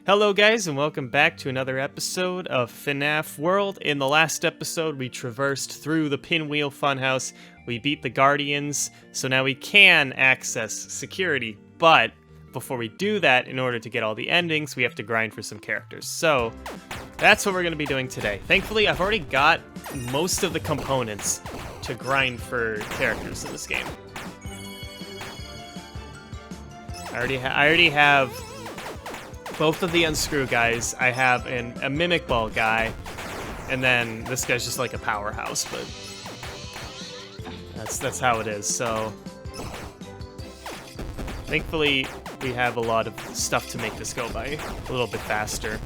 Hello guys, and welcome back to another episode of FNaF World. In the last episode, we traversed through the Pinwheel Funhouse, we beat the Guardians, so now we can access security, but before we do that, in order to get all the endings, we have to grind for some characters. So, that's what we're going to be doing today. Thankfully, I've already got most of the components to grind for characters in this game. I already have both of the unscrew guys. I have a mimic ball guy, and then this guy's just like a powerhouse, but that's how it is. So thankfully we have a lot of stuff to make this go by a little bit faster.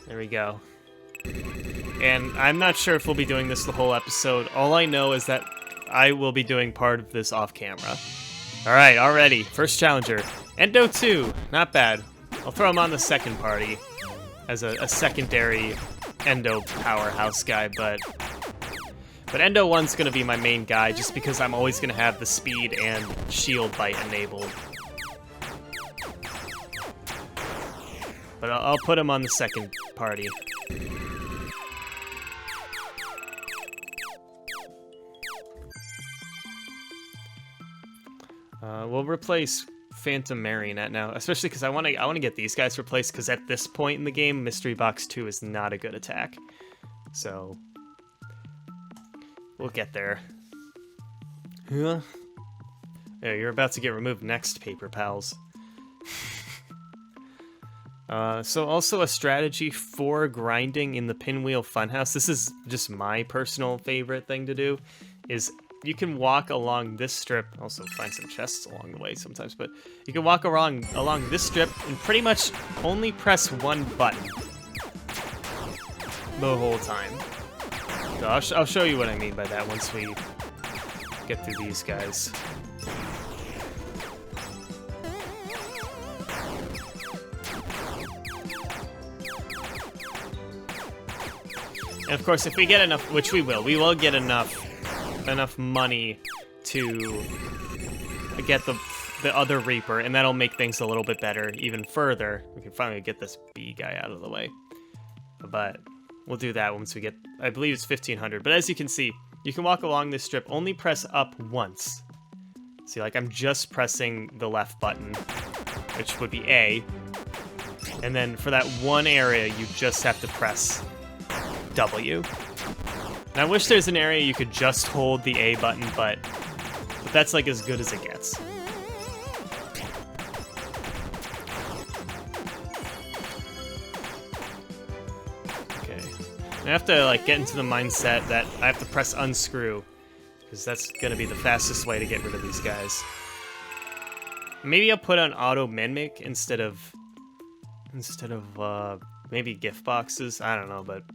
There we go. And I'm not sure if we'll be doing this the whole episode. All I know is that I will be doing part of this off camera. Alright, already. First challenger. Endo 2. Not bad. I'll throw him on the second party as a secondary Endo powerhouse guy, but Endo 1's going to be my main guy just because I'm always going to have the speed and shield bite enabled. But I'll put him on the second party. We'll replace Phantom Marionette now, especially because I want to get these guys replaced, because at this point in the game, Mystery Box 2 is not a good attack. So we'll get there. Huh? Yeah, you're about to get removed next, Paper Pals. So also a strategy for grinding in the Pinwheel Funhouse, this is just my personal favorite thing to do, is you can walk along this strip, also find some chests along the way sometimes, but you can walk along this strip and pretty much only press one button the whole time. So I'll show you what I mean by that once we get through these guys. And of course, if we get enough, which we will get enough money to get the other Reaper, and that'll make things a little bit better even further. We can finally get this B guy out of the way. But we'll do that once we get, I believe it's 1500. But as you can see, you can walk along this strip, only press up once. See, like I'm just pressing the left button, which would be A. And then for that one area, you just have to press W. And I wish there's an area you could just hold the A button, but that's like as good as it gets. Okay. I have to like get into the mindset that I have to press unscrew, because that's gonna be the fastest way to get rid of these guys. Maybe I'll put on auto mimic instead of maybe gift boxes. I don't know, but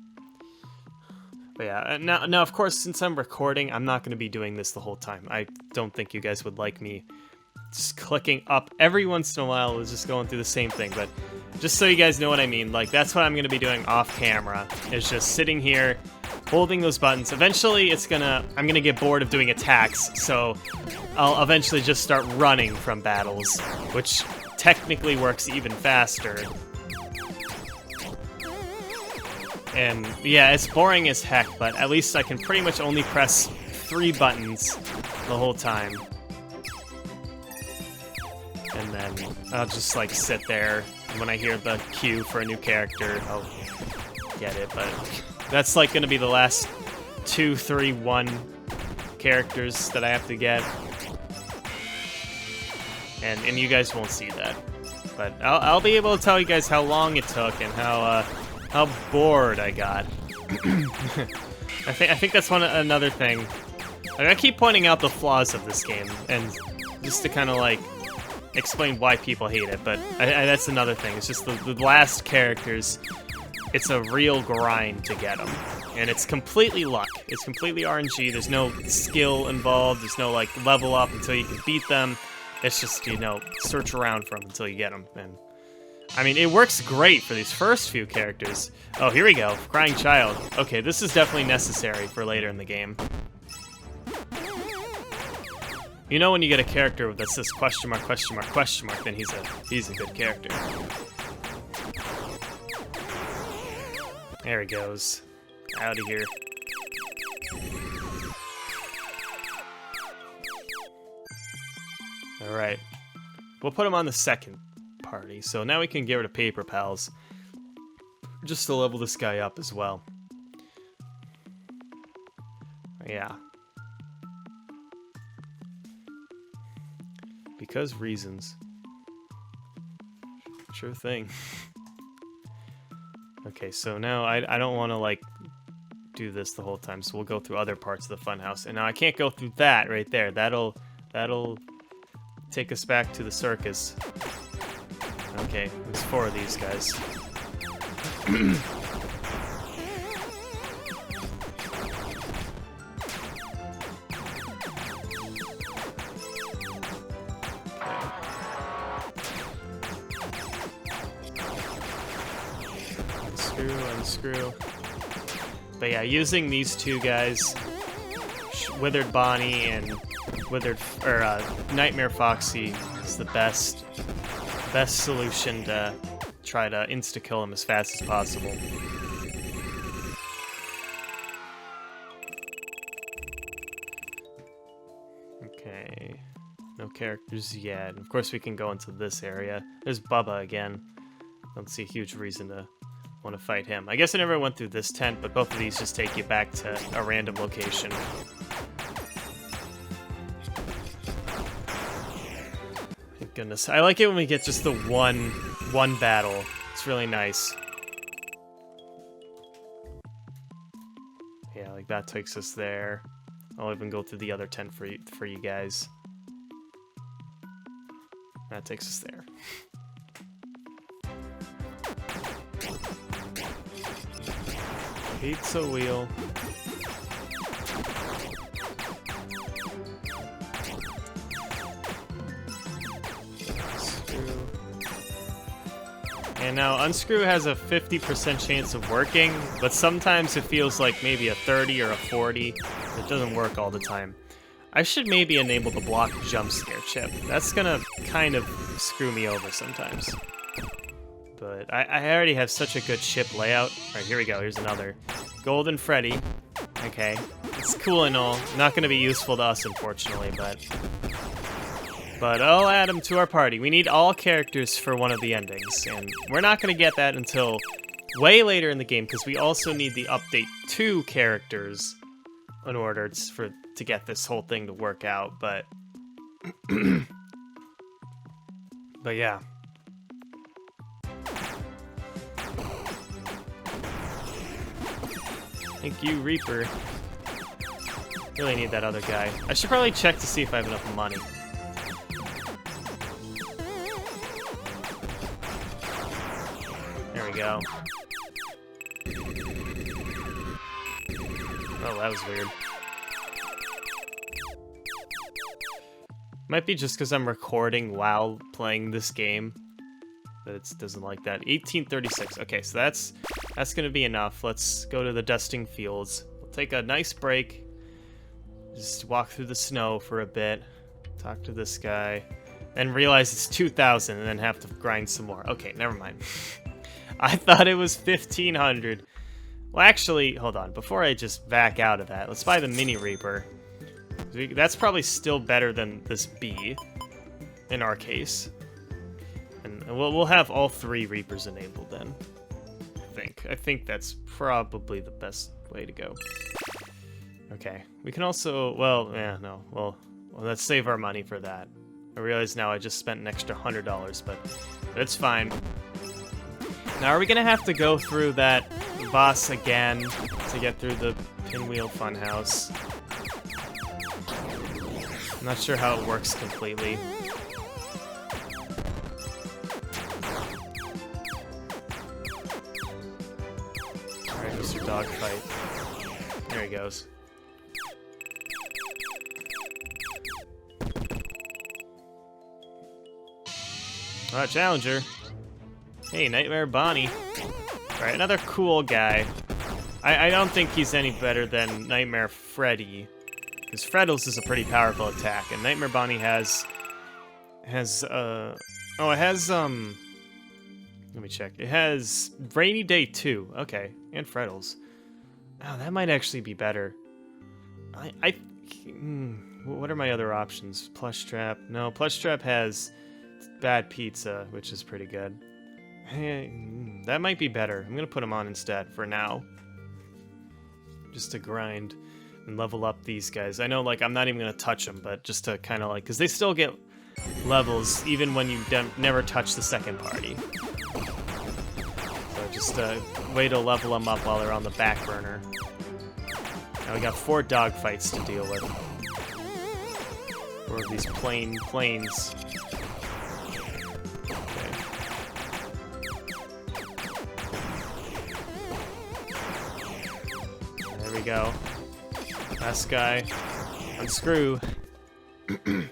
yeah, now of course, since I'm recording, I'm not going to be doing this the whole time. I don't think you guys would like me just clicking up every once in a while, is just going through the same thing, but just so you guys know what I mean, like that's what I'm going to be doing off camera, is just sitting here, holding those buttons. Eventually, I'm going to get bored of doing attacks, so I'll eventually just start running from battles, which technically works even faster. And yeah, it's boring as heck, but at least I can pretty much only press 3 buttons the whole time. And then I'll just like sit there, and when I hear the cue for a new character, I'll get it. But that's like gonna be the last 2, 3, 1 characters that I have to get. And you guys won't see that. But I'll be able to tell you guys how long it took and how bored I got. I think that's another thing. Like, I keep pointing out the flaws of this game, and just to kind of like explain why people hate it. But that's another thing. It's just the last characters. It's a real grind to get them, and it's completely luck. It's completely RNG. There's no skill involved. There's no like level up until you can beat them. It's just, you know, search around for them until you get them. And I mean, it works great for these first few characters. Oh, here we go. Crying Child. Okay, this is definitely necessary for later in the game. You know when you get a character that says question mark, then he's a good character. There he goes. Out of here. Alright. We'll put him on the second party, so now we can get rid of Paper Pals. Just to level this guy up as well. Yeah. Because reasons. Sure thing. Okay, so now I don't want to, like, do this the whole time, so we'll go through other parts of the funhouse. And now I can't go through that right there. That'll take us back to the circus. Okay, there's 4 of these guys. Unscrew. But yeah, using these 2 guys, Withered Bonnie and Nightmare Foxy, is the best solution to try to insta-kill him as fast as possible. Okay, no characters yet. Of course we can go into this area. There's Bubba again. Don't see a huge reason to want to fight him. I guess I never went through this tent, but both of these just take you back to a random location. Thank goodness. I like it when we get just the one battle. It's really nice. Yeah, like that takes us there. I'll even go through the other tent for you guys. That takes us there. Pizza wheel. Unscrew. And now unscrew has a 50% chance of working, but sometimes it feels like maybe a 30 or a 40. It doesn't work all the time. I should maybe enable the block jump scare chip. That's gonna kind of screw me over sometimes. But I already have such a good chip layout. Alright, here we go. Here's another. Golden Freddy. Okay. It's cool and all. Not going to be useful to us, unfortunately, but I'll add him to our party. We need all characters for one of the endings, and we're not going to get that until way later in the game, because we also need the update 2 characters in order to get this whole thing to work out, but... but yeah. Thank you, Reaper. Really need that other guy. I should probably check to see if I have enough money. There we go. Oh, that was weird. Might be just because I'm recording while playing this game. But it doesn't like that. 1836. Okay, so that's gonna be enough. Let's go to the dusting fields. We'll take a nice break. Just walk through the snow for a bit. Talk to this guy. Then realize it's 2,000 and then have to grind some more. Okay, never mind. I thought it was 1,500. Well, actually, hold on. Before I just back out of that, let's buy the Mini Reaper. That's probably still better than this B, in our case. And we'll have all 3 Reapers enabled then. I think that's probably the best way to go. Okay, we can also, well, yeah, no, well, let's save our money for that. I realize now I just spent an extra $100, but it's fine. Now, are we gonna have to go through that boss again to get through the Pinwheel Funhouse? I'm not sure how it works completely. Dogfight. There he goes. Alright, Challenger. Hey, Nightmare Bonnie. Alright, another cool guy. I don't think he's any better than Nightmare Freddy. Because Freddles is a pretty powerful attack, and Nightmare Bonnie has, oh, it has, let me check. It has Rainy Day 2, okay, and Freddles. Oh, that might actually be better. What are my other options? Plush Trap. No, Plush Trap has Bad Pizza, which is pretty good. That might be better. I'm gonna put them on instead for now. Just to grind and level up these guys. I know, like, I'm not even gonna touch them, but just to kind of like, because they still get levels even when you never touch the second party. So just a way to level them up while they're on the back burner. Now we got 4 dogfights to deal with. 4 of these planes. Okay. There we go. Last guy. Unscrew. Good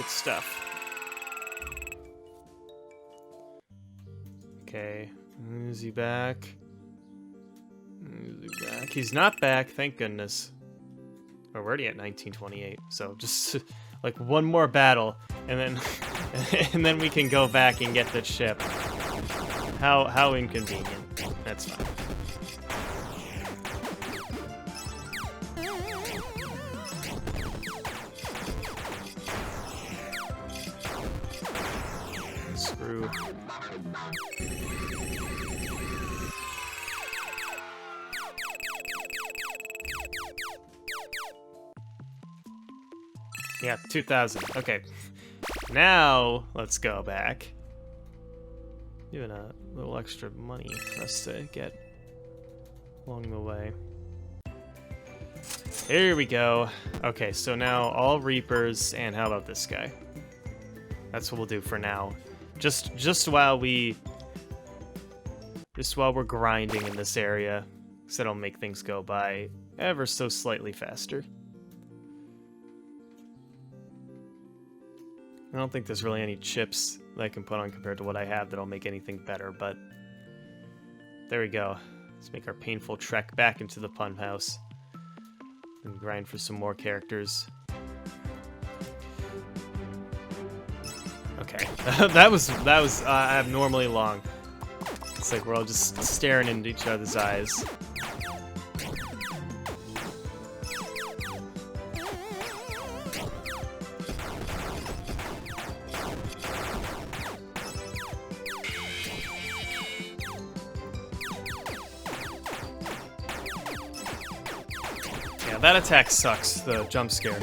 stuff. Okay. Is he back? He's not back, thank goodness. We're already at 1928, so just like one more battle, and then and then we can go back and get the ship. How inconvenient. That's fine. Screw. Yeah, 2,000. Okay. Now, let's go back. Even a little extra money for us to get along the way. Here we go. Okay, so now all Reapers, and how about this guy? That's what we'll do for now. Just while we're grinding in this area, so it'll make things go by ever so slightly faster. I don't think there's really any chips that I can put on compared to what I have that'll make anything better, but there we go. Let's make our painful trek back into the Pun House and grind for some more characters. Okay, that was abnormally long. It's like we're all just staring into each other's eyes. That attack sucks, the jump scare.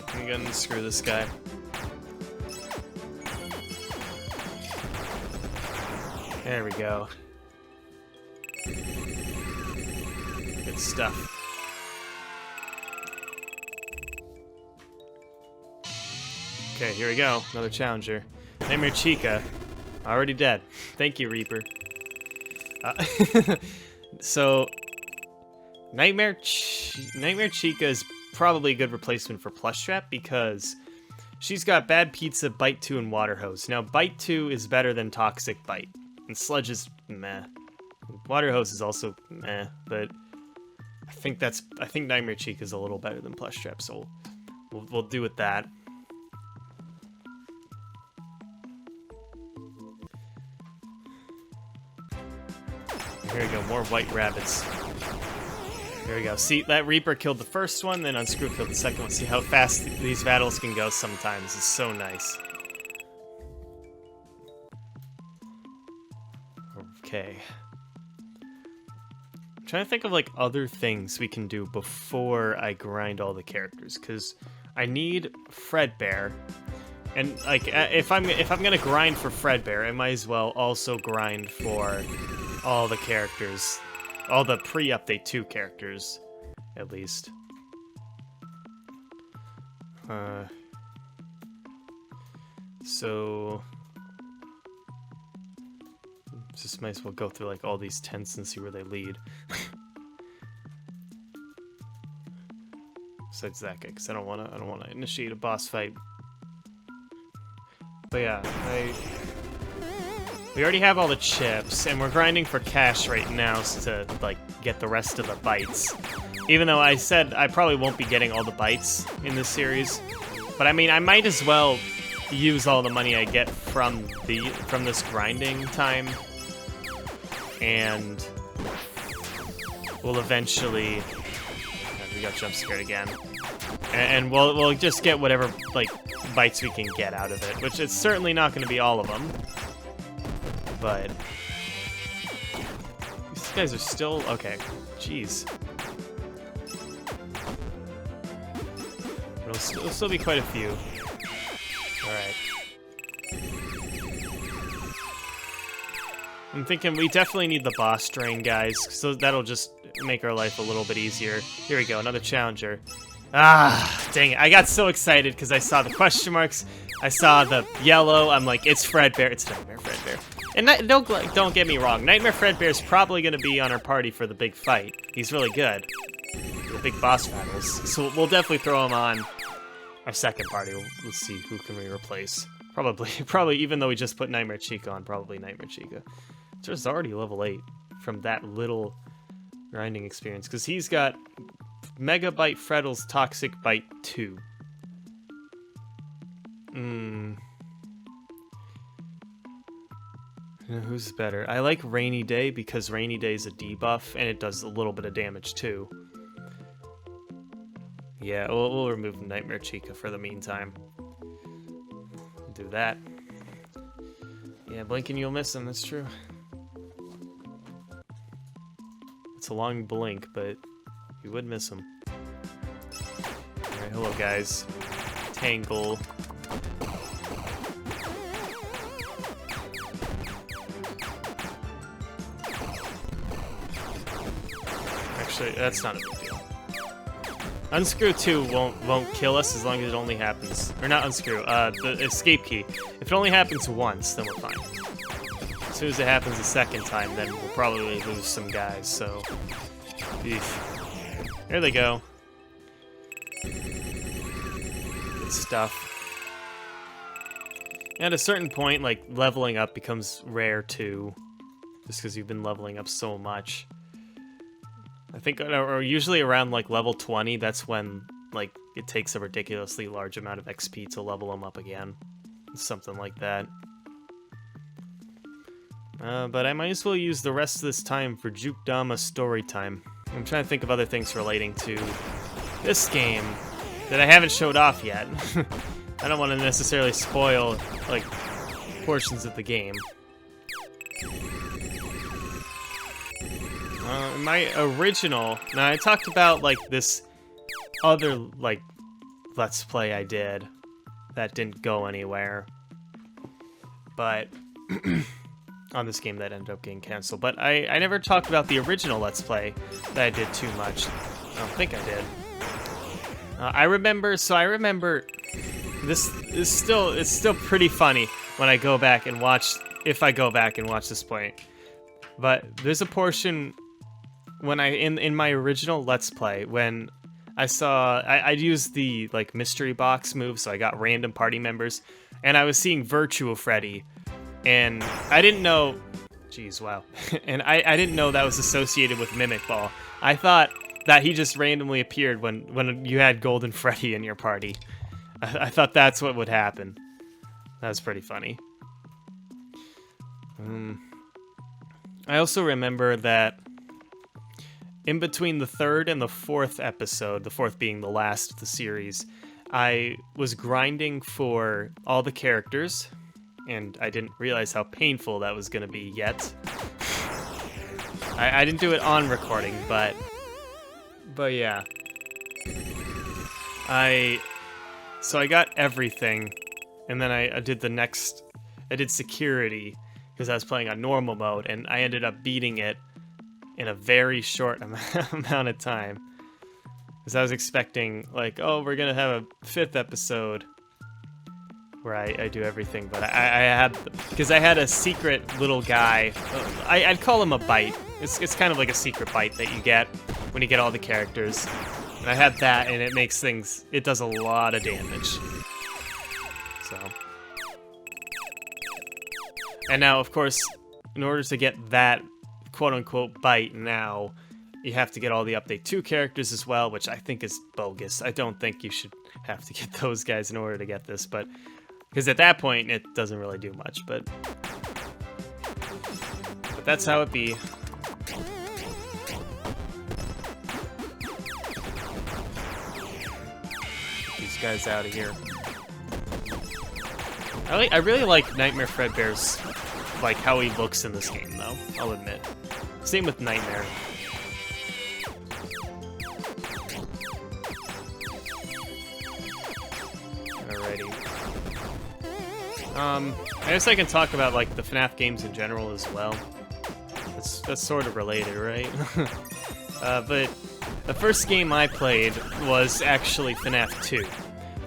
I'm gonna screw this guy. There we go. Good stuff. Okay, here we go. Another challenger. Nightmare Chica. Already dead. Thank you, Reaper. So, Nightmare Chica is probably a good replacement for Plush Trap because she's got Bad Pizza, Bite 2, and Water Hose. Now, Bite 2 is better than Toxic Bite, and Sludge is meh. Water Hose is also meh, but I think Nightmare Chica is a little better than Plush Trap, so we'll do with that. Here we go, more white rabbits. Here we go. See, that Reaper killed the first one, then Unscrew killed the second one. See how fast these battles can go sometimes. It's so nice. Okay. I'm trying to think of, like, other things we can do before I grind all the characters, because I need Fredbear. And, like, if I'm gonna grind for Fredbear, I might as well also grind for all the characters, all the pre-update 2 characters, at least. So just might as well go through like all these tents and see where they lead. Besides that guy, because I don't wanna initiate a boss fight. But yeah, We already have all the chips, and we're grinding for cash right now to, like, get the rest of the bites. Even though I said I probably won't be getting all the bites in this series. But I mean, I might as well use all the money I get from this grinding time. And we'll eventually... we got jump scared again. And we'll just get whatever, like, bites we can get out of it. Which is certainly not going to be all of them. But these guys are still... okay, jeez. There'll still be quite a few. Alright. I'm thinking we definitely need the boss drain, guys, so that'll just make our life a little bit easier. Here we go, another challenger. Ah, dang it. I got so excited because I saw the question marks. I saw the yellow. I'm like, it's Fredbear. It's Nightmare Fredbear. And don't get me wrong. Nightmare Fredbear's probably going to be on our party for the big fight. He's really good. The big boss battles. So we'll definitely throw him on our second party. Let's see, who can we replace? Probably, even though we just put Nightmare Chica on, probably Nightmare Chica. So it's already level 8 from that little grinding experience. Because he's got Megabyte Freddle's Toxic Bite 2. Who's better? I like Rainy Day because Rainy Day is a debuff and it does a little bit of damage too. Yeah, we'll remove Nightmare Chica for the meantime. Do that. Yeah, blink and you'll miss him, that's true. It's a long blink, but you would miss him. Alright, hello guys. Tangle. Actually, that's not a big deal. Unscrew 2 won't kill us as long as it only happens... or not unscrew, the escape key. If it only happens once, then we're fine. As soon as it happens a second time, then we'll probably lose some guys, so... eesh. There they go. Good stuff. At a certain point, like, leveling up becomes rare too. Just because you've been leveling up so much. I think or usually around like level 20, that's when like it takes a ridiculously large amount of XP to level them up again. Something like that. But I might as well use the rest of this time for Juke Dama story time. I'm trying to think of other things relating to this game that I haven't showed off yet. I don't want to necessarily spoil like portions of the game. My original... Now, I talked about, like, this other, like, Let's Play I did that didn't go anywhere. But... on this game that ended up getting canceled. But I never talked about the original Let's Play that I did too much. I don't think I did. I remember... This is still... It's still pretty funny when I go back and watch... If I go back and watch this point. But there's a portion... when in my original Let's Play, when I saw... I used the, like, mystery box move, so I got random party members, and I was seeing Virtual Freddy, and I didn't know... Jeez, wow. And I didn't know that was associated with Mimic Ball. I thought that he just randomly appeared when you had Golden Freddy in your party. I thought that's what would happen. That was pretty funny. I also remember that in between the third and the fourth episode, the fourth being the last of the series, I was grinding for all the characters, and I didn't realize how painful that was going to be yet. I didn't do it on recording, but yeah. So I got everything, and then I did the next... I did security, because I was playing on normal mode, and I ended up beating it in a very short amount of time. Because I was expecting, like, oh, we're going to have a fifth episode where I do everything, but I had... Because I had a secret little guy. I'd call him a bite. It's kind of like a secret bite that you get when you get all the characters. And I had that, and it makes things... It does a lot of damage. So... And now, of course, in order to get that quote-unquote bite now, you have to get all the Update 2 characters as well, which I think is bogus. I don't think you should have to get those guys in order to get this, but because at that point, it doesn't really do much, but that's how it be. Get these guys out of here. I really like Nightmare Fredbear's, like, how he looks in this game, though, I'll admit. Same with Nightmare. Alrighty. I guess I can talk about, like, the FNaF games in general as well. That's sort of related, right? But the first game I played was actually FNaF 2.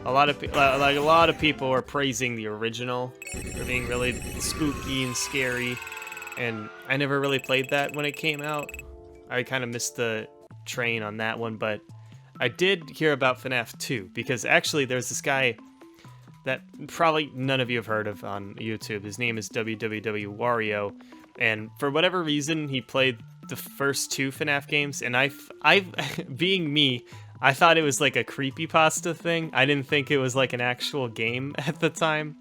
A lot of people were praising the original for being really spooky and scary, and I never really played that when it came out. I kind of missed the train on that one, but I did hear about FNaF 2 because actually there's this guy that probably none of you have heard of on YouTube. His name is www.wario, and for whatever reason he played the first 2 FNaF games, and I being me, I thought it was like a creepypasta thing. I didn't think it was like an actual game at the time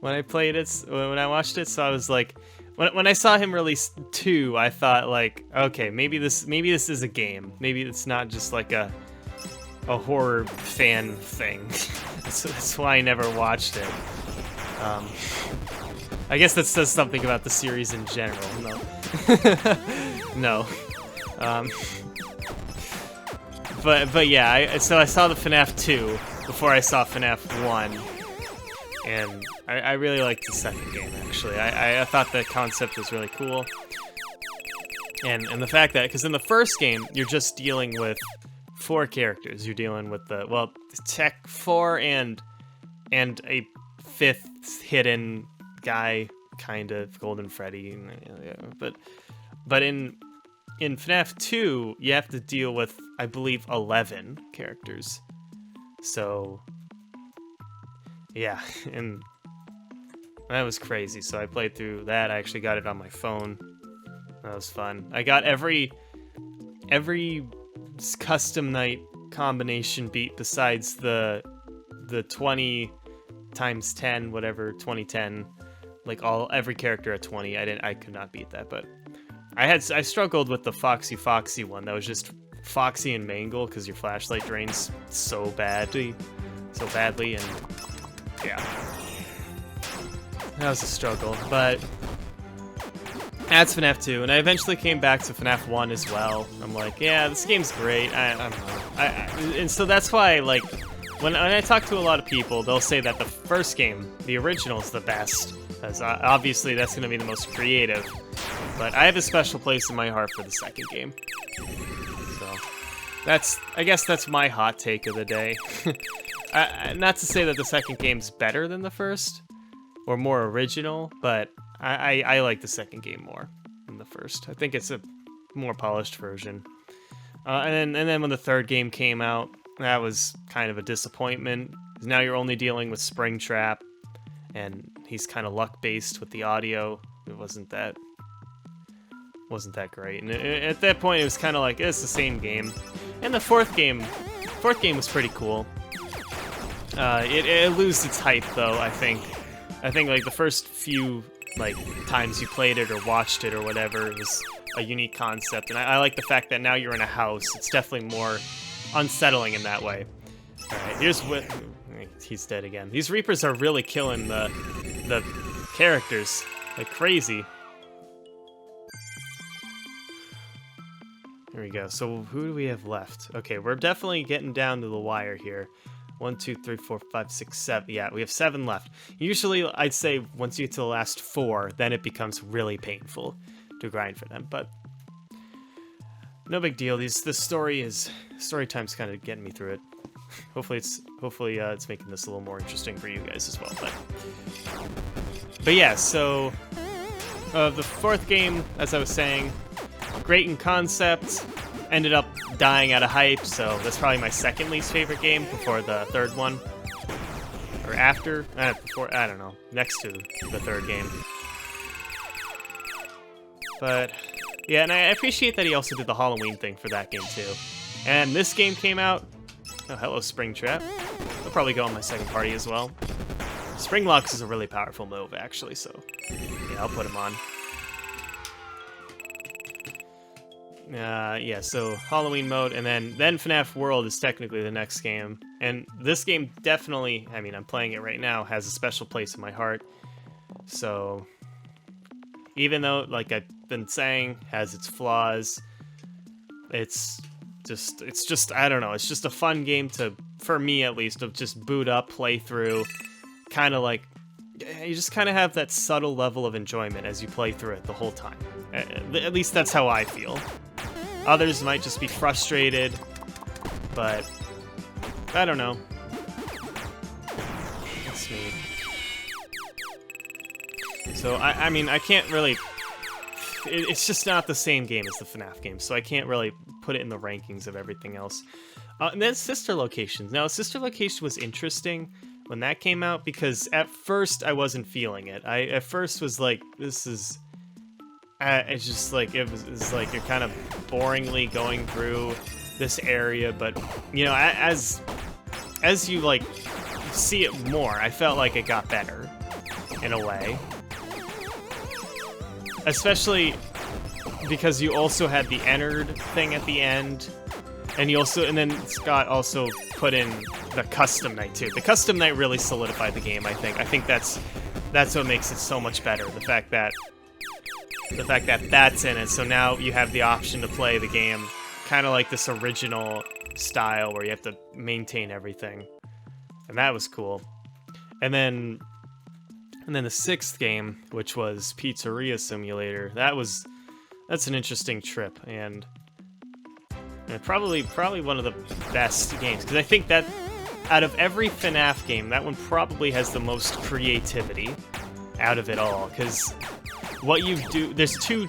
when I played it, when I watched it. So I was like, when I saw him release 2, I thought like, okay, maybe this is a game. Maybe it's not just like a horror fan thing. That's why I never watched it. I guess that says something about the series in general. No. No. But yeah, so I saw the FNaF 2 before I saw FNaF 1, and I really liked the second game, actually. I thought the concept was really cool. And the fact that, because in the first game, you're just dealing with 4 characters. You're dealing with the Tech 4 and a 5th hidden guy, kind of, Golden Freddy. But in FNaF 2, you have to deal with, I believe, 11 characters. So, yeah, and that was crazy. So I played through that. I actually got it on my phone. That was fun. I got every custom night combination beat besides the 20 times 10, whatever, 2010. Like every character at 20. I could not beat that, but I struggled with the Foxy one. That was just Foxy and Mangle because your flashlight drains so badly, and yeah, that was a struggle. But that's FNaF 2, and I eventually came back to FNaF 1 as well. I'm like, yeah, this game's great. I don't know, and so that's why, like, when I talk to a lot of people, they'll say that the first game, the original, is the best, because obviously that's going to be the most creative. But I have a special place in my heart for the second game. So, I guess that's my hot take of the day. Not to say that the second game's better than the first, or more original, but I like the second game more than the first. I think it's a more polished version. And then when the third game came out, that was kind of a disappointment. 'Cause now you're only dealing with Springtrap, and he's kind of luck-based with the audio. It wasn't that great. And at that point, it was kind of like, it's the same game. And the fourth game was pretty cool. It loses its hype, though, I think. I think, like, the first few, like, times you played it or watched it or whatever, it was a unique concept. And I like the fact that now you're in a house. It's definitely more unsettling in that way. Alright, here's what... He's dead again. These Reapers are really killing the characters like crazy. Here we go. So who do we have left? Okay, we're definitely getting down to the wire here. 1, 2, 3, 4, 5, 6, 7. Yeah, we have 7 left. Usually, I'd say once you get to the last 4, then it becomes really painful to grind for them. But no big deal. The story time's kind of getting me through it. Hopefully it's making this a little more interesting for you guys as well. But yeah, so the fourth game, as I was saying, great in concept, ended up dying out of hype, so that's probably my second least favorite game before the third one. Or after, before, I don't know, next to the third game. But yeah, and I appreciate that he also did the Halloween thing for that game too. And this game came out. Oh, hello, Springtrap. I'll probably go on my second party as well. Spring Locks is a really powerful move, actually, so yeah, I'll put him on. Yeah, so Halloween mode, and then FNaF World is technically the next game. And this game definitely, I mean, I'm playing it right now, has a special place in my heart. So, even though, like I've been saying, has its flaws, it's just, I don't know, it's just a fun game to, for me at least, to just boot up, play through, kind of like, you just kind of have that subtle level of enjoyment as you play through it the whole time. At least that's how I feel. Others might just be frustrated, but I don't know. That's me. So, I mean, I can't really... It's just not the same game as the FNaF game, so I can't really put it in the rankings of everything else. And then Sister Locations. Now, Sister Location was interesting when that came out, because at first I wasn't feeling it. I at first was like, this is... it's just like, it's like you're kind of boringly going through this area, but, you know, as you, like, see it more, I felt like it got better, in a way. Especially because you also had the entered thing at the end, and then Scott also put in the custom night too. The custom night really solidified the game, I think. I think that's what makes it so much better. The fact that that's in it, so now you have the option to play the game kind of like this original style where you have to maintain everything, and that was cool. And then the sixth game, which was Pizzeria Simulator, that's an interesting trip, and probably one of the best games, because I think that out of every FNaF game, that one probably has the most creativity out of it all, because what you do, there's two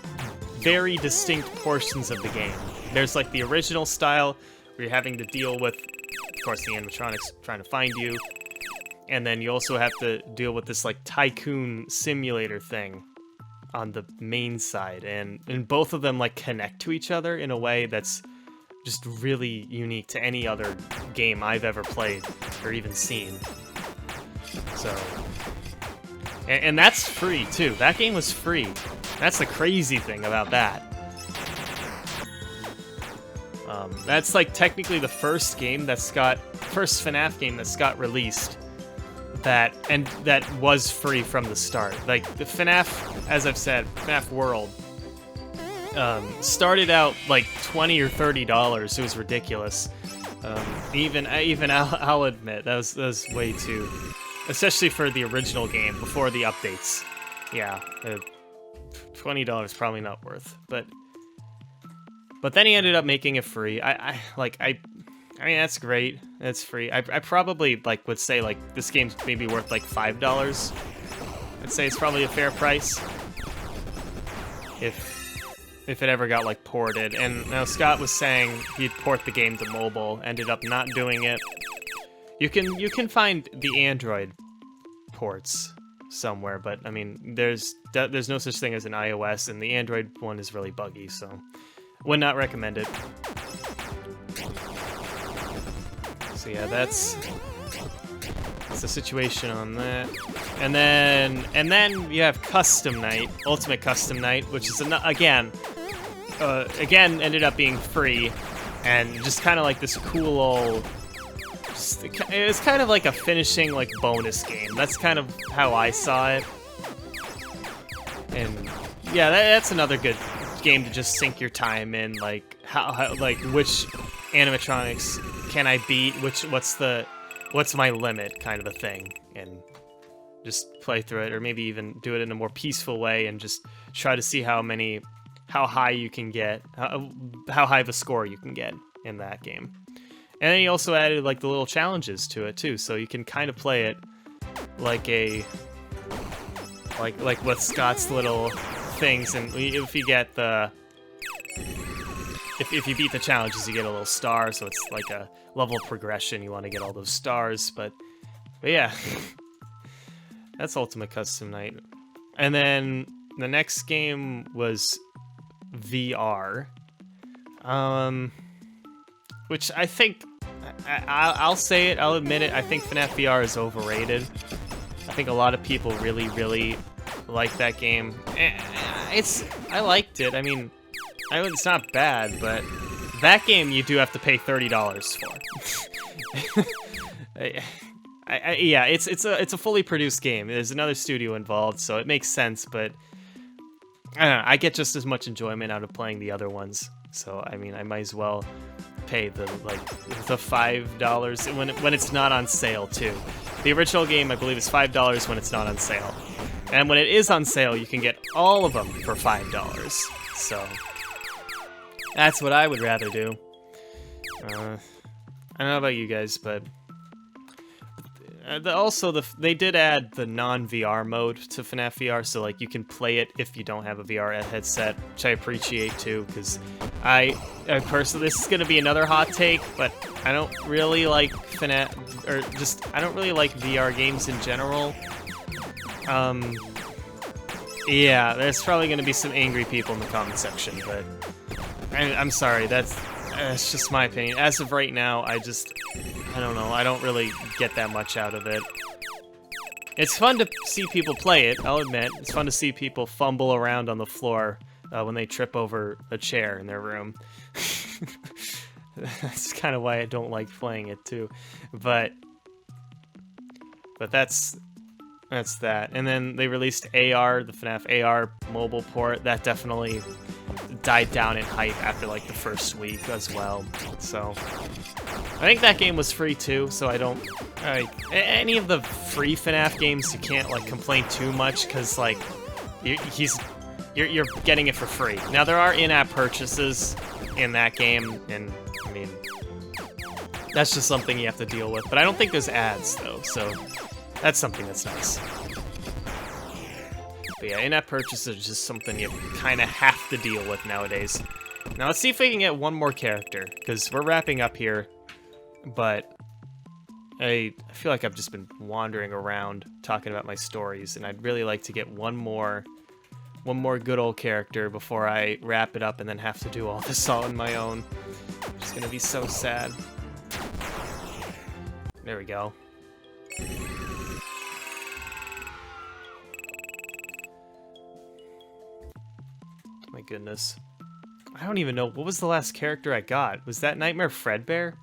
very distinct portions of the game. There's like the original style, where you're having to deal with, of course, the animatronics trying to find you, and then you also have to deal with this like tycoon simulator thing on the main side, and both of them like connect to each other in a way that's just really unique to any other game I've ever played or even seen. So, and that's free too. That game was free. That's the crazy thing about that. That's like technically the first FNaF game that Scott released that was free from the start. Like the FNaF, as I've said, FNaF World started out like $20 or $30. It was ridiculous. Even I'll admit that was way too, especially for the original game before the updates. Yeah, $20 probably not worth. But then he ended up making it free. I mean, that's great. It's free. I probably like would say like this game's maybe worth like $5. I'd say it's probably a fair price if it ever got like ported. And now Scott was saying he'd port the game to mobile, ended up not doing it. You can find the Android ports somewhere, but I mean there's no such thing as an iOS, and the Android one is really buggy, so would not recommend it. So yeah, that's the situation on that. And then you have Custom Night, Ultimate Custom Night, which is again ended up being free, and just kind of like this cool old. It's kind of like a finishing like bonus game. That's kind of how I saw it. And yeah, that's another good game to just sink your time in, like how like which animatronics can I beat, what's my limit kind of a thing, and just play through it, or maybe even do it in a more peaceful way and just try to see how high you can get, how high of a score you can get in that game. And then he also added like the little challenges to it too, so you can kind of play it like like with Scott's little things, and if you get if you beat the challenges, you get a little star, so it's like a level of progression. You want to get all those stars, but yeah, that's Ultimate Custom Night. And then the next game was VR. Which I think, I'll say it, I'll admit it, I think FNaF VR is overrated. I think a lot of people really, really like that game. I liked it. I mean, it's not bad, but that game you do have to pay $30 for. Yeah, it's a fully produced game. There's another studio involved, so it makes sense, but I don't know, I get just as much enjoyment out of playing the other ones. So, I mean, I might as well pay the $5 when it's not on sale, too. The original game, I believe, is $5 when it's not on sale. And when it is on sale, you can get all of them for $5. So, that's what I would rather do. I don't know about you guys, but they did add the non-VR mode to FNaF VR, so like you can play it if you don't have a VR headset, which I appreciate too, because I personally, this is gonna be another hot take, but I don't really like FNaF, or just I don't really like VR games in general. Yeah, there's probably gonna be some angry people in the comment section, but I'm sorry, that's just my opinion. As of right now, I don't know, I don't really get that much out of it. It's fun to see people play it, I'll admit. It's fun to see people fumble around on the floor when they trip over a chair in their room. That's kind of why I don't like playing it, too. But that's that. And then they released AR, the FNaF AR mobile port. That definitely died down in hype after like the first week as well. So I think that game was free too, so I don't like any of the free FNaF games. You can't like complain too much because like you're getting it for free. Now there are in-app purchases in that game, and I mean that's just something you have to deal with. But I don't think there's ads though, so that's something that's nice. But yeah, in-app purchases are just something you kind of have to deal with nowadays. Now let's see if we can get one more character, because we're wrapping up here, but I feel like I've just been wandering around talking about my stories, and I'd really like to get one more good old character before I wrap it up and then have to do all this all on my own. It's gonna be so sad. There we go. My goodness. I don't even know. What was the last character I got? Was that Nightmare Fredbear?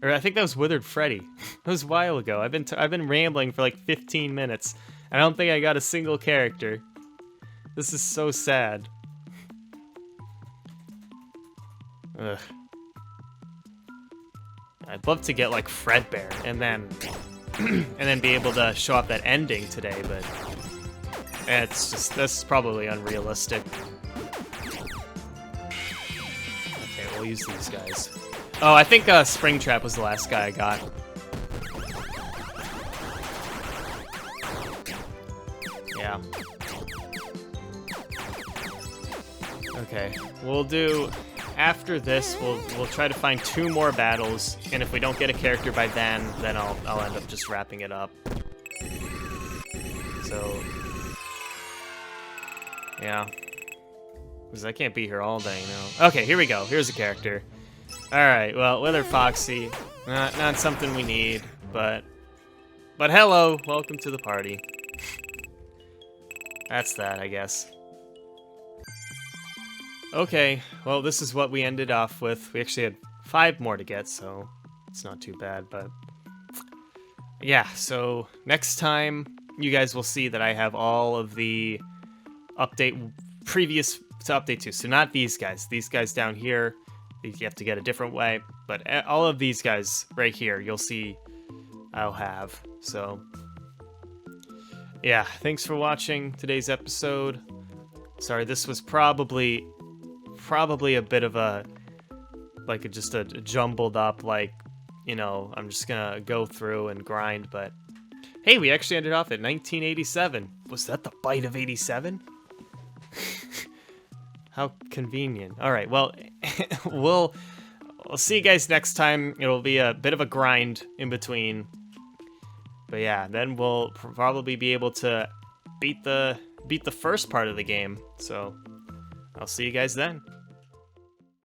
Or I think that was Withered Freddy. That was a while ago. I've been rambling for like 15 minutes. I don't think I got a single character. This is so sad. Ugh. I'd love to get like Fredbear and then be able to show off that ending today, but that's probably unrealistic. Okay, we'll use these guys. Oh, I think Springtrap was the last guy I got. Yeah. Okay, we'll do, after this, we'll try to find 2 more battles, and if we don't get a character by then I'll end up just wrapping it up. So, yeah. Because I can't be here all day, no. Okay, here we go. Here's a character. Alright, well, Wither Foxy. Not something we need, but hello, welcome to the party. That's that, I guess. Okay, well, this is what we ended off with. We actually had 5 more to get, so it's not too bad, but yeah, so next time you guys will see that I have all of the previous to update 2. So not these guys. These guys down here, you have to get a different way, but all of these guys right here, you'll see I'll have. So yeah, thanks for watching today's episode. Sorry, this was probably a bit of a just a jumbled up, like, you know, I'm just gonna go through and grind, but hey, we actually ended off at 1987. Was that the bite of 87? How convenient. All right, well, we'll see you guys next time. It'll be a bit of a grind in between, but yeah, then we'll probably be able to beat the first part of the game. So I'll see you guys then.